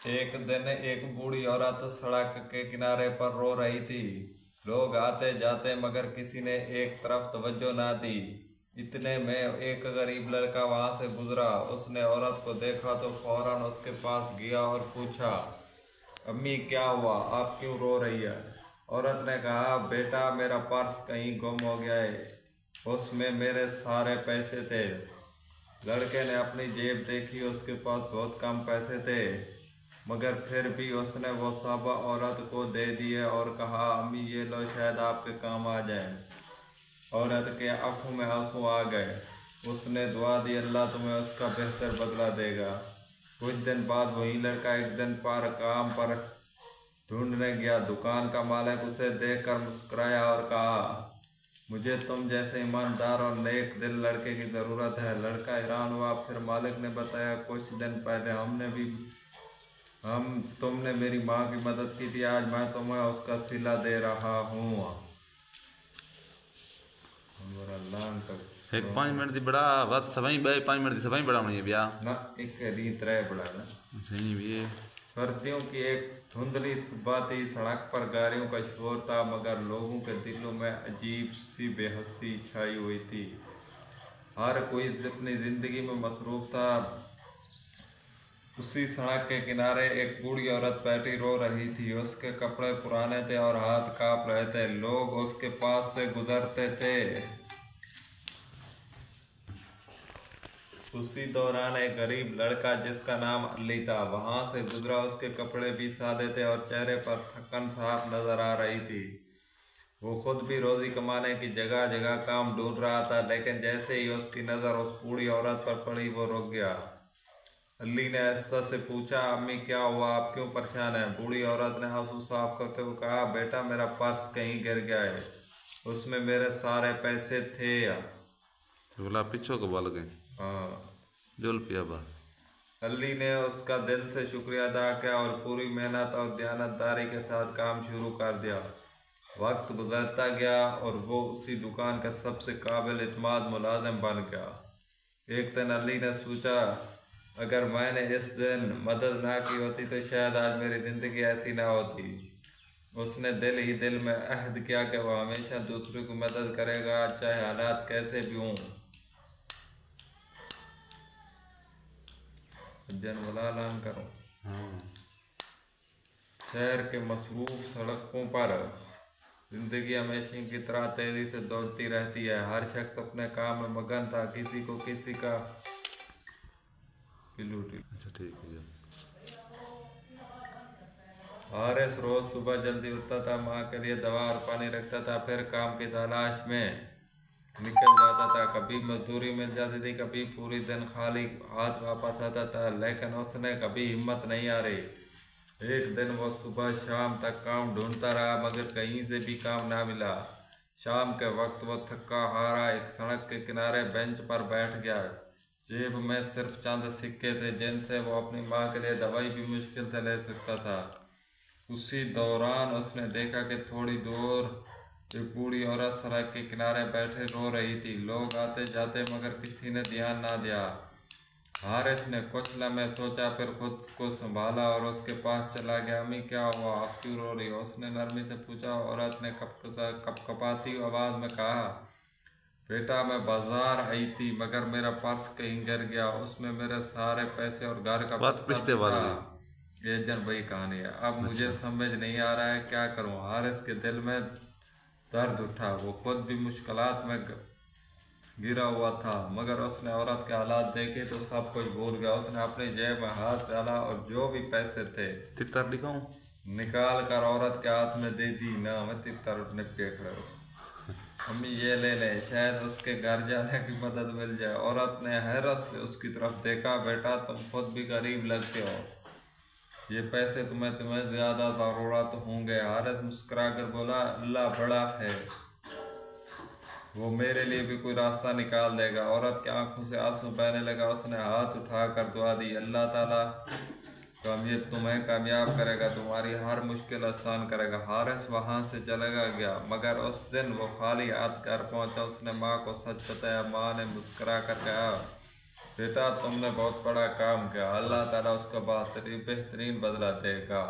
एक दिन एक बूढ़ी औरत सड़क के किनारे पर रो रही थी। लोग आते जाते मगर किसी ने एक तरफ तवज्जो ना दी। इतने में एक गरीब लड़का वहां से गुजरा। उसने औरत को देखा तो फौरन उसके पास गया और पूछा, अम्मी क्या हुआ, आप क्यों रो रही है? औरत ने कहा, बेटा मेरा पर्स कहीं गुम हो गया है, उसमें मेरे सारे पैसे थे। लड़के ने अपनी जेब देखी, उसके पास बहुत कम पैसे थे, मगर फिर भी उसने वो सब औरत को दे दिए और कहा, अम्मी ये लो, शायद आपके काम आ जाए। औरत के आंखों में आंसू आ गए। उसने दुआ दी, अल्लाह तुम्हें उसका बेहतर बदला देगा। कुछ दिन बाद वही लड़का एक दिन पर काम पर ढूंढने गया। दुकान का मालिक उसे देखकर मुस्कुराया और कहा, मुझे तुम जैसे ईमानदार और नेक दिल लड़के की ज़रूरत है। लड़का हैरान हुआ। फिर मालिक ने बताया, कुछ दिन पहले हम तुमने मेरी माँ की मदद की थी, आज मैं तुम्हें उसका सिला दे रहा हूँ। एक 5 मिनट की बड़ा बात सभी 5 मिनट की सभी बड़ा होनी है ब्याह ना एक रीत रहे बड़ा ना। सही भी है। सर्दियों की एक धुंधली सुबह थी। सड़क पर गाड़ियों का शोर था, मगर लोगों के दिलों में अजीब सी बेहसी छाई हुई थी। हर कोई अपनी जिंदगी में मसरूफ था। उसी सड़क के किनारे एक बूढ़ी औरत बैठी रो रही थी। उसके कपड़े पुराने थे और हाथ कांप रहे थे। लोग उसके पास से गुजरते थे। उसी दौरान एक गरीब लड़का जिसका नाम अली था वहां से गुजरा। उसके कपड़े भी सादे थे और चेहरे पर थकन साफ नजर आ रही थी। वो खुद भी रोजी कमाने की जगह जगह काम ढूंढ रहा था, लेकिन जैसे ही उसकी नजर उस बूढ़ी औरत पर पड़ी वो रुक गया। अली ने आहिस्ता से पूछा, अम्मी क्या हुआ, आप क्यों परेशान हैं? बूढ़ी औरत ने आंसू साफ करते हुए कहा, बेटा मेरा पर्स कहीं गिर गया है, उसमें मेरे सारे पैसे थे। तो बोला पिछो को बोल गए हाँ। जोल पिया बा। अली ने उसका दिल से शुक्रिया अदा किया और पूरी मेहनत और दयानतदारी के साथ काम शुरू कर दिया। वक्त गुजरता गया और वो उसी दुकान का सबसे काबिल इत्मीनान मुलाजिम बन गया। एक दिन अली ने सोचा, अगर मैंने इस दिन मदद ना की होती तो शायद आज मेरी ज़िंदगी ऐसी ना होती। उसने दिल ही दिल में अहद किया कि वह हमेशा दूसरों की मदद करेगा, चाहे हालात कैसे भी हों। जनवला ऐलान करो। हाँ शहर के मसरूफ सड़कों पर जिंदगी हमेशा की तरह तेजी से दौड़ती रहती है। हर शख्स अपने काम में मगन था। किसी को किसी का पिलूटी। अच्छा ठीक है। हारिस रोज सुबह जल्दी उठता था, माँ के लिए दवा और पानी रखता था, फिर काम की तलाश में निकल जाता था। कभी मजदूरी मिल जाती थी, कभी पूरी दिन खाली हाथ वापस आता था, लेकिन उसने कभी हिम्मत नहीं हारी। एक दिन वो सुबह शाम तक काम ढूंढता रहा, मगर कहीं से भी काम ना मिला। शाम के वक्त वो थका हारा एक सड़क के किनारे बेंच पर बैठ गया। जेब में सिर्फ चंद सिक्के थे, जिनसे वो अपनी माँ के लिए दवाई भी मुश्किल से ले सकता था। उसी दौरान उसने देखा कि थोड़ी दूर एक बूढ़ी औरत सड़क के किनारे बैठे रो रही थी। लोग आते जाते, मगर किसी ने ध्यान ना दिया। हारिस ने कुछ लम्हे सोचा, फिर खुद को संभाला और उसके पास चला गया। अम्मी क्या हुआ, आप क्यों रो रही हो? उसने नरमी से पूछा। औरत ने कपकपाती आवाज में कहा, बेटा मैं बाजार आई थी, मगर मेरा पर्स कहीं गिर गया, उसमें मेरे सारे पैसे और घर का बात पत्ता पिछते भी वाल था। गई। ये जन वही कहानी है। अब मुझे अच्छा समझ नहीं आ रहा है क्या करूं। हारिस के दिल में दर्द उठा। वो खुद भी मुश्किलात में गिरा हुआ था, मगर उसने औरत के हालात देखे तो सब कुछ भूल गया। उसने अपनी जेब में हाथ डाला और जो भी पैसे थे तितर दिखाऊं। निकाल कर औरत के हाथ में दे दी। ना मैं तितर उठने पे खड़े हो, अम्मी ये ले ले, शायद उसके घर जाने की मदद मिल जाए। औरत ने हैरत से उसकी तरफ देखा। बेटा तुम खुद भी गरीब लगते हो, ये पैसे तुम्हें तुम्हें ज्यादा जरूरत होंगे। हारिस मुस्कुरा कर बोला, अल्लाह बड़ा है, वो मेरे लिए भी कोई रास्ता निकाल देगा। औरत की आंखों से आंसू बहने लगा। उसने हाथ उठाकर दुआ दी, अल्लाह ताला तुम्हें कामयाब करेगा, तुम्हारी हर मुश्किल आसान करेगा। हारिस वहां से चला गया, मगर उस दिन वो खाली हाथ घर पहुंचा। उसने माँ को सच बताया। माँ ने मुस्कुरा कर कहा, बेटा तुमने बहुत बड़ा काम किया, अल्लाह ताला उसका बेहतरीन बदला देगा।